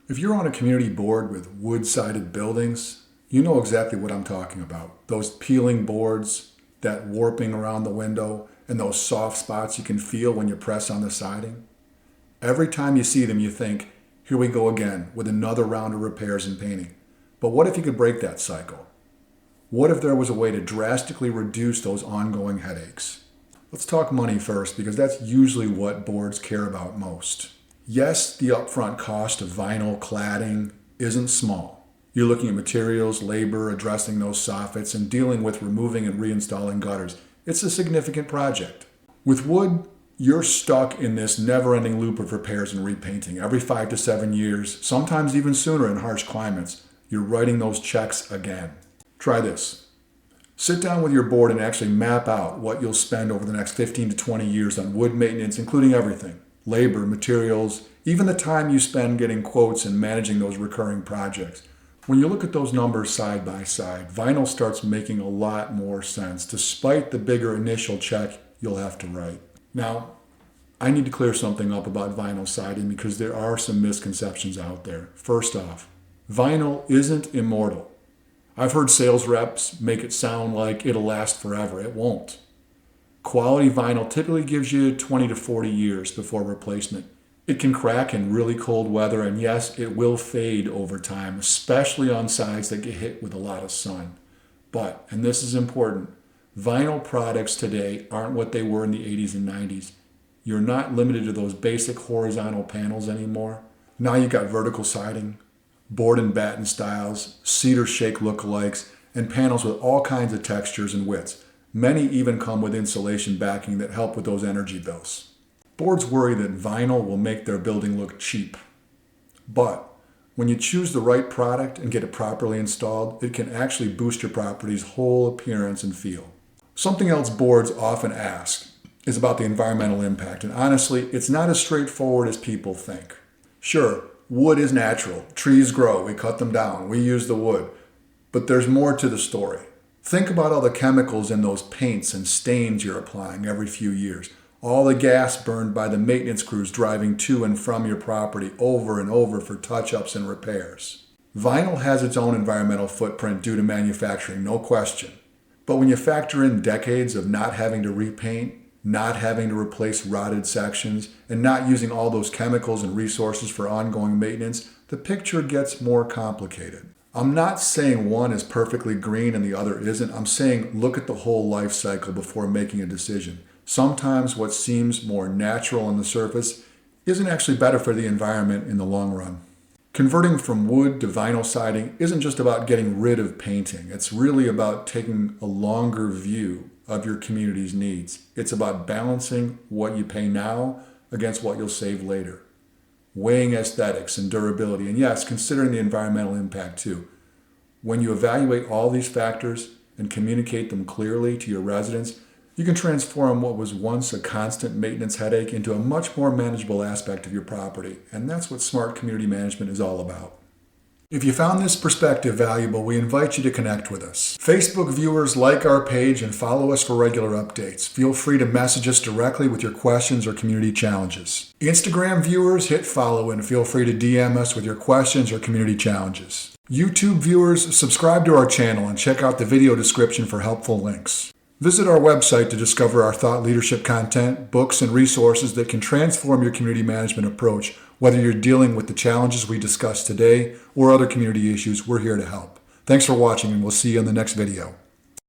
If you're on a community board with wood-sided buildings, you know exactly what I'm talking about. Those peeling boards, that warping around the window, and those soft spots you can feel when you press on the siding. Every time you see them, you think, here we go again with another round of repairs and painting. But what if you could break that cycle? What if there was a way to drastically reduce those ongoing headaches? Let's talk money first, because that's usually what boards care about most. Yes, the upfront cost of vinyl cladding isn't small. You're looking at materials, labor, addressing those soffits, and dealing with removing and reinstalling gutters. It's a significant project. With wood, you're stuck in this never-ending loop of repairs and repainting. Every 5 to 7 years, sometimes even sooner in harsh climates, you're writing those checks again. Try this. Sit down with your board and actually map out what you'll spend over the next 15 to 20 years on wood maintenance, including everything. Labor, materials, even the time you spend getting quotes and managing those recurring projects. When you look at those numbers side by side, vinyl starts making a lot more sense, despite the bigger initial check you'll have to write. Now, I need to clear something up about vinyl siding because there are some misconceptions out there. First off, vinyl isn't immortal. I've heard sales reps make it sound like it'll last forever. It won't. Quality vinyl typically gives you 20 to 40 years before replacement. It can crack in really cold weather, and yes, it will fade over time, especially on sides that get hit with a lot of sun. But, and this is important, vinyl products today aren't what they were in the 80s and 90s. You're not limited to those basic horizontal panels anymore. Now you've got vertical siding, board and batten styles, cedar shake lookalikes, and panels with all kinds of textures and widths. Many even come with insulation backing that help with those energy bills. Boards worry that vinyl will make their building look cheap. But when you choose the right product and get it properly installed, it can actually boost your property's whole appearance and feel. Something else boards often ask is about the environmental impact, and honestly, it's not as straightforward as people think. Sure, wood is natural. Trees grow, we cut them down, we use the wood. But there's more to the story. Think about all the chemicals in those paints and stains you're applying every few years. All the gas burned by the maintenance crews driving to and from your property over and over for touch-ups and repairs. Vinyl has its own environmental footprint due to manufacturing, no question. But when you factor in decades of not having to repaint, not having to replace rotted sections, and not using all those chemicals and resources for ongoing maintenance, the picture gets more complicated. I'm not saying one is perfectly green and the other isn't. I'm saying look at the whole life cycle before making a decision. Sometimes what seems more natural on the surface isn't actually better for the environment in the long run. Converting from wood to vinyl siding isn't just about getting rid of painting. It's really about taking a longer view of your community's needs. It's about balancing what you pay now against what you'll save later. Weighing aesthetics and durability, and yes, considering the environmental impact too. When you evaluate all these factors and communicate them clearly to your residents, you can transform what was once a constant maintenance headache into a much more manageable aspect of your property, and that's what smart community management is all about. If you found this perspective valuable, we invite you to connect with us. Facebook viewers, like our page and follow us for regular updates. Feel free to message us directly with your questions or community challenges. Instagram viewers, hit follow and feel free to DM us with your questions or community challenges. YouTube viewers, subscribe to our channel and check out the video description for helpful links. Visit our website to discover our thought leadership content, books, and resources that can transform your community management approach. Whether you're dealing with the challenges we discussed today or other community issues, we're here to help. Thanks for watching, and we'll see you in the next video.